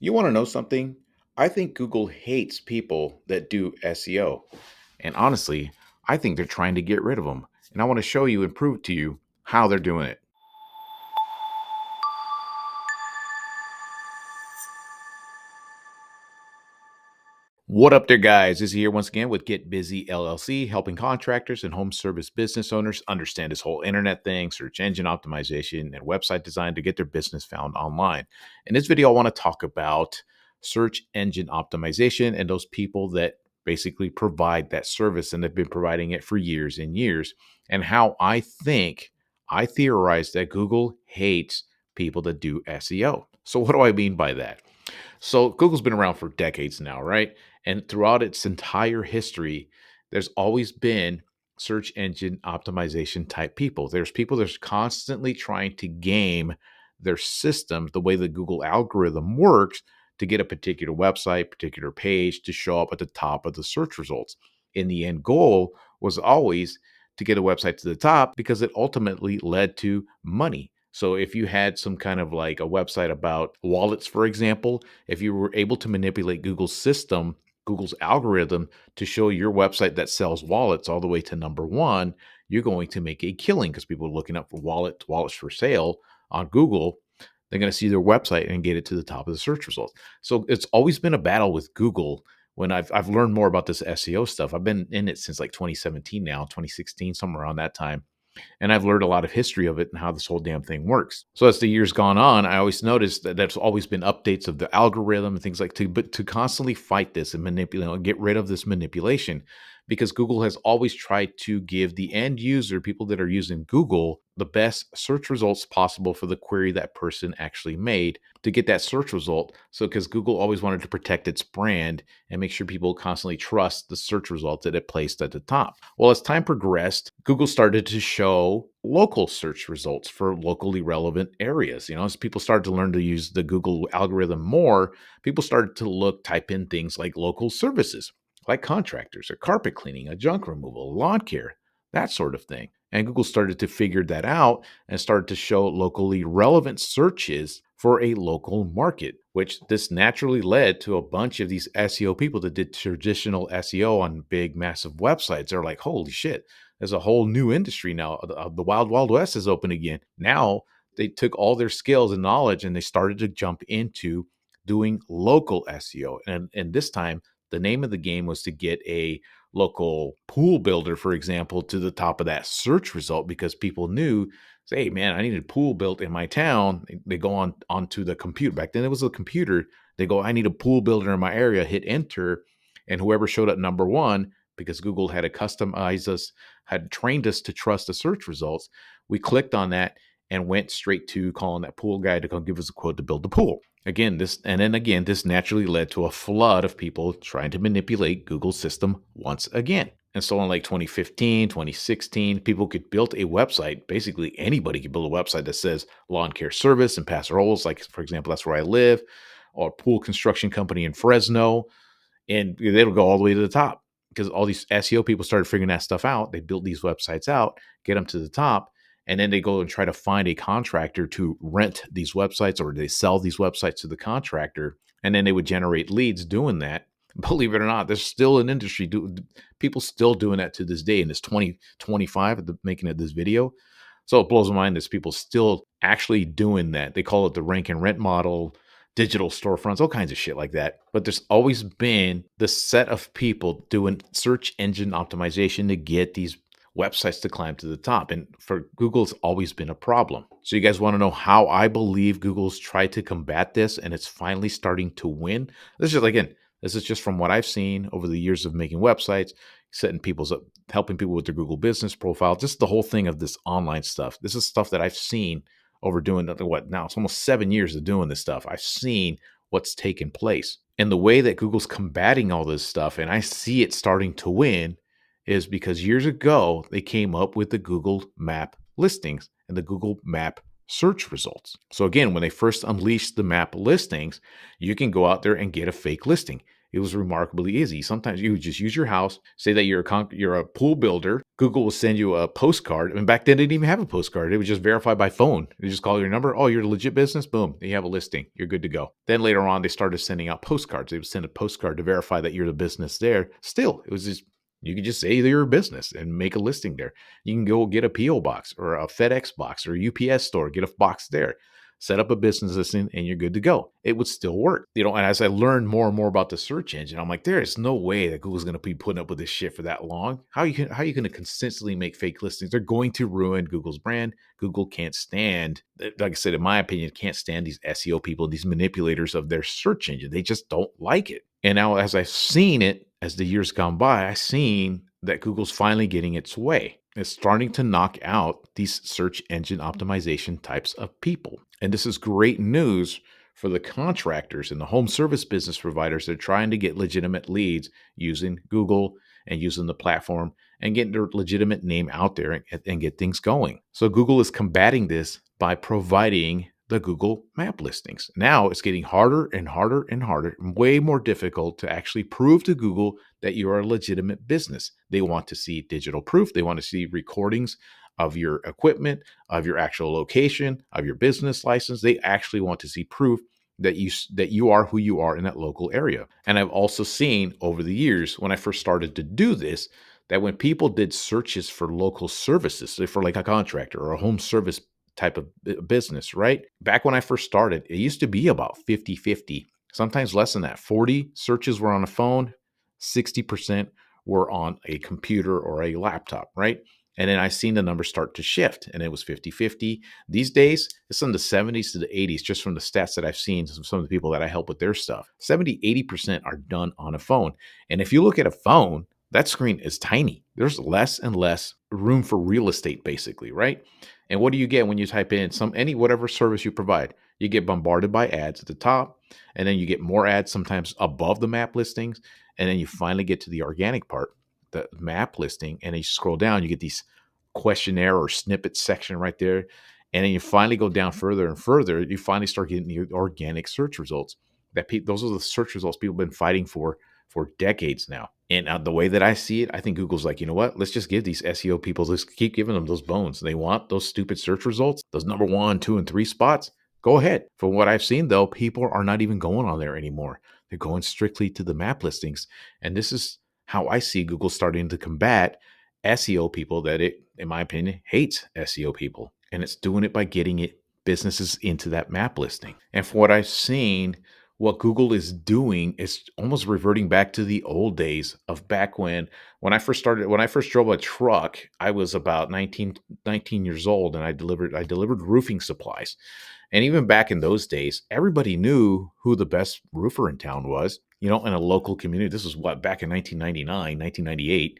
You want to know something? I think Google hates people that do SEO. And honestly, I think they're trying to get rid of them. And I want to show you and prove to you how they're doing it. What up there, guys? Is here once again with Get Busy LLC, helping contractors and home service business owners understand this whole internet thing, search engine optimization, and website design to get their business found online. In this video, I want to talk about search engine optimization and those people that basically provide that service and they've been providing it for years and years, and how I theorize that Google hates people that do SEO. So, what do I mean by that? So Google's been around for decades now, right? And throughout its entire history, there's always been search engine optimization type people. There's people that's constantly trying to game their system, the way the Google algorithm works to get a particular website, particular page to show up at the top of the search results. And the end goal was always to get a website to the top because it ultimately led to money. So if you had some kind of like a website about wallets, for example, if you were able to manipulate Google's system, Google's algorithm to show your website that sells wallets all the way to number one, you're going to make a killing because people are looking up for wallets for sale on Google. They're going to see their website and get it to the top of the search results. So it's always been a battle with Google. When I've learned more about this SEO stuff, I've been in it since like 2017 now, 2016, somewhere around that time, and I've learned a lot of history of it and how this whole damn thing works. So as the years gone on, I always noticed that there's always been updates of the algorithm and things like but to constantly fight this and manipulate and get rid of this manipulation, because Google has always tried to give the end user, people that are using Google, the best search results possible for the query that person actually made to get that search result. So because Google always wanted to protect its brand and make sure people constantly trust the search results that it placed at the top. Well, as time progressed, Google started to show local search results for locally relevant areas. As people started to learn to use the Google algorithm more, people started to type in things like local services, like contractors or carpet cleaning, a junk removal, lawn care, that sort of thing. And Google started to figure that out and started to show locally relevant searches for a local market, which this naturally led to a bunch of these SEO people that did traditional SEO on big, massive websites. They're like, holy shit, there's a whole new industry now. The Wild Wild West is open again. Now they took all their skills and knowledge and they started to jump into doing local SEO. And this time, the name of the game was to get a local pool builder, for example, to the top of that search result because people knew, say, hey, man, I need a pool built in my town. They go onto the computer. Back then it was a computer. They go, I need a pool builder in my area, hit enter. And whoever showed up number one, because Google had to customize us, had trained us to trust the search results, we clicked on that and went straight to calling that pool guy to come give us a quote to build the pool. This naturally led to a flood of people trying to manipulate Google's system once again. And so in like 2015, 2016, people could build a website. Basically, anybody could build a website that says lawn care service in Paso Robles, like, for example, that's where I live, or pool construction company in Fresno. And it'll go all the way to the top because all these SEO people started figuring that stuff out. They built these websites out, get them to the top, and then they go and try to find a contractor to rent these websites, or they sell these websites to the contractor, and then they would generate leads doing that. Believe it or not, there's still an industry, people still doing that to this day, and it's 2025 at the making of this video. So it blows my mind that people still actually doing that. They call it the rank and rent model, digital storefronts, all kinds of shit like that. But there's always been the set of people doing search engine optimization to get these websites to climb to the top. And for Google, it's always been a problem. So you guys want to know how I believe Google's tried to combat this and it's finally starting to win? This is just from what I've seen over the years of making websites, setting people's up, helping people with their Google business profile, just the whole thing of this online stuff. This is stuff that I've seen over doing what now? It's almost 7 years of doing this stuff. I've seen what's taken place. And the way that Google's combating all this stuff, and I see it starting to win, is because years ago, they came up with the Google Map listings and the Google Map search results. So again, when they first unleashed the map listings, you can go out there and get a fake listing. it was remarkably easy. Sometimes you would just use your house, say that you're a pool builder. Google will send you a postcard. And back then, they didn't even have a postcard. It was just verify by phone. They just call your number. Oh, you're a legit business. Boom. You have a listing. You're good to go. Then later on, they started sending out postcards. They would send a postcard to verify that you're the business there. Still, it was just, you can just say that you're a business and make a listing there. You can go get a PO box or a FedEx box or a UPS store, get a box there, set up a business listing, and you're good to go. It would still work. And as I learned more and more about the search engine, I'm like, there is no way that Google's going to be putting up with this shit for that long. How are you going to consistently make fake listings? They're going to ruin Google's brand. Google can't stand, like I said, in my opinion, can't stand these SEO people, these manipulators of their search engine. They just don't like it. And now, as I've seen it, as the years gone by, I've seen that Google's finally getting its way. It's starting to knock out these search engine optimization types of people. And this is great news for the contractors and the home service business providers that are trying to get legitimate leads using Google and using the platform and getting their legitimate name out there and get things going. So Google is combating this by providing the Google map listings. Now it's getting harder and harder and harder, way more difficult to actually prove to Google that you are a legitimate business. They want to see digital proof. They want to see recordings of your equipment, of your actual location, of your business license. They actually want to see proof that you are who you are in that local area. And I've also seen over the years, when I first started to do this, that when people did searches for local services, say for like a contractor or a home service type of business, right? Back when I first started, it used to be about 50-50, sometimes less than that. 40 searches were on a phone, 60% were on a computer or a laptop, right? And then I seen the numbers start to shift, and it was 50-50. These days, it's in the 70s to the 80s, just from the stats that I've seen from some of the people that I help with their stuff. 70-80% are done on a phone. And if you look at a phone, that screen is tiny. There's less and less room for real estate, basically, right? And what do you get when you type in whatever service you provide? You get bombarded by ads at the top, and then you get more ads sometimes above the map listings, and then you finally get to the organic part, the map listing, and then you scroll down, you get these questionnaire or snippet section right there. And then you finally go down further and further, you finally start getting the organic search results. Those are the search results people have been fighting for decades now. And the way that I see it, I think Google's like, you know what? Let's just give these SEO people, let's keep giving them those bones. They want those stupid search results, those number 1, 2, and 3 spots. Go ahead. From what I've seen, though, people are not even going on there anymore. They're going strictly to the map listings. And this is how I see Google starting to combat SEO people that it, in my opinion, hates SEO people. And it's doing it by getting businesses into that map listing. And from what I've seen, what Google is doing is almost reverting back to the old days of back when I first drove a truck. I was about 19 years old, and I delivered roofing supplies. And even back in those days, everybody knew who the best roofer in town was, in a local community. This was back in 1999, 1998.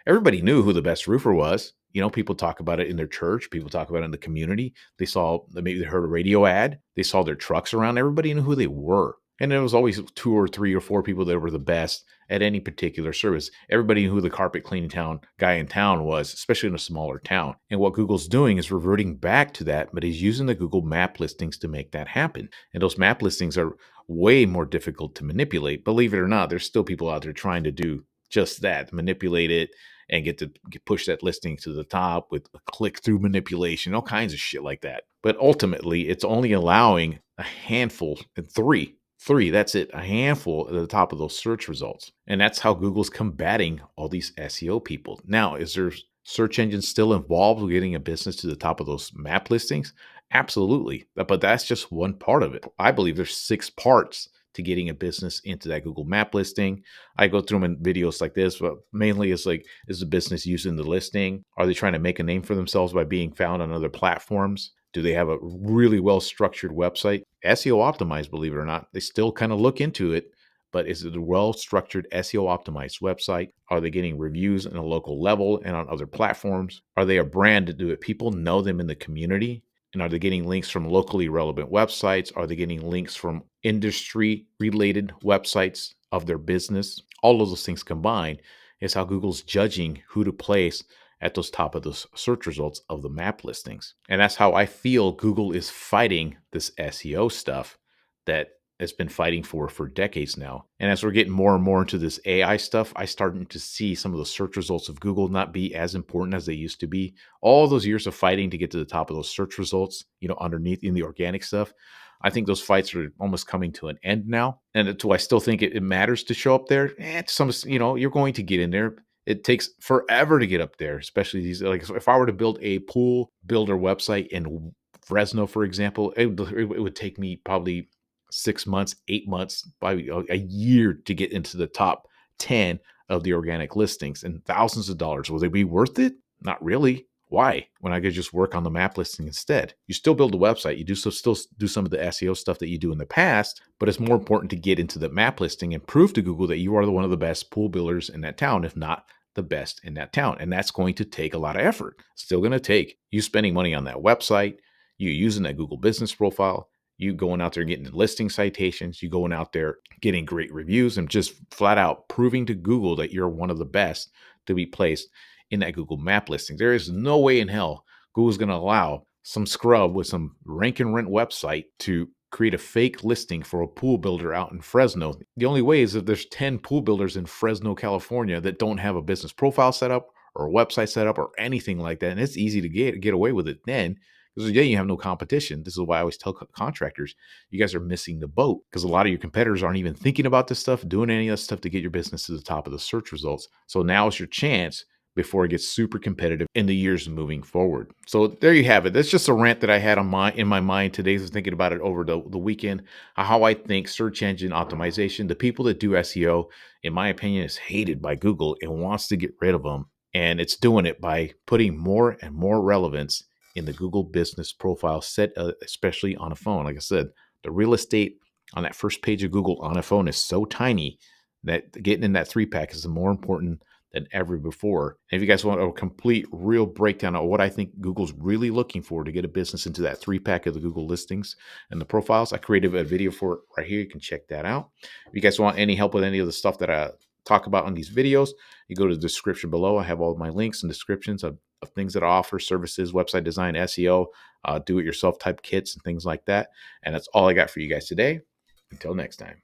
Everybody knew who the best roofer was. People talk about it in their church. People talk about it in the community. Maybe they heard a radio ad. They saw their trucks around. Everybody knew who they were. And there was always 2 or 3 or 4 people that were the best at any particular service. Everybody knew who the carpet cleaning guy in town was, especially in a smaller town. And what Google's doing is reverting back to that, but he's using the Google map listings to make that happen. And those map listings are way more difficult to manipulate. Believe it or not, there's still people out there trying to do just that, manipulate it and push that listing to the top with a click-through manipulation, all kinds of shit like that. But ultimately, it's only allowing a handful, three, that's it, a handful at the top of those search results. And that's how Google's combating all these SEO people. Now, is there search engines still involved with getting a business to the top of those map listings? Absolutely. But that's just one part of it. I believe there's 6 parts to getting a business into that Google map listing. I go through them in videos like this, but mainly it's like, is the business using the listing? Are they trying to make a name for themselves by being found on other platforms? Do they have a really well-structured website? SEO optimized, believe it or not. They still kind of look into it, but is it a well-structured SEO optimized website? Are they getting reviews on a local level and on other platforms? Are they a brand? Do people know them in the community? And are they getting links from locally relevant websites? Are they getting links from industry-related websites of their business? All of those things combined is how Google's judging who to place at those top of those search results of the map listings. And that's how I feel Google is fighting this SEO stuff that has been fighting for decades now. And as we're getting more and more into this AI stuff, I starting to see some of the search results of Google not be as important as they used to be. All those years of fighting to get to the top of those search results, underneath in the organic stuff, I think those fights are almost coming to an end now. And do I still think it matters to show up there? You're going to get in there. It takes forever to get up there, especially these. Like, if I were to build a pool builder website in Fresno, for example, it would take me probably 6 months, 8 months, probably a year to get into the top 10 of the organic listings and thousands of dollars. Will they be worth it? Not really. Why? When I could just work on the map listing instead. You still build a website. You still do some of the SEO stuff that you do in the past, but it's more important to get into the map listing and prove to Google that you are one of the best pool builders in that town, if not the best in that town. And that's going to take a lot of effort. Still going to take you spending money on that website, you using that Google business profile, you going out there getting the listing citations, you going out there getting great reviews, and just flat out proving to Google that you're one of the best to be placed in that Google map listing. There is no way in hell Google's going to allow some scrub with some rank and rent website to create a fake listing for a pool builder out in Fresno. The only way is if there's 10 pool builders in Fresno, California that don't have a business profile set up or a website set up or anything like that. And it's easy to get away with it then, because you have no competition. This is why I always tell contractors, you guys are missing the boat, because a lot of your competitors aren't even thinking about this stuff, doing any of this stuff to get your business to the top of the search results. So now is your chance before it gets super competitive in the years moving forward. So there you have it. That's just a rant that I had in my mind today. I was thinking about it over the weekend, how I think search engine optimization, the people that do SEO, in my opinion, is hated by Google and wants to get rid of them. And it's doing it by putting more and more relevance in the Google business profile set, especially on a phone. Like I said, the real estate on that first page of Google on a phone is so tiny that getting in that 3-pack is more important than ever before. And if you guys want a complete, real breakdown of what I think Google's really looking for to get a business into that 3-pack of the Google listings and the profiles, I created a video for it right here. You can check that out. If you guys want any help with any of the stuff that I talk about on these videos, you go to the description below. I have all of my links and descriptions of things that I offer, services, website design, SEO, do-it-yourself type kits and things like that. And that's all I got for you guys today. Until next time.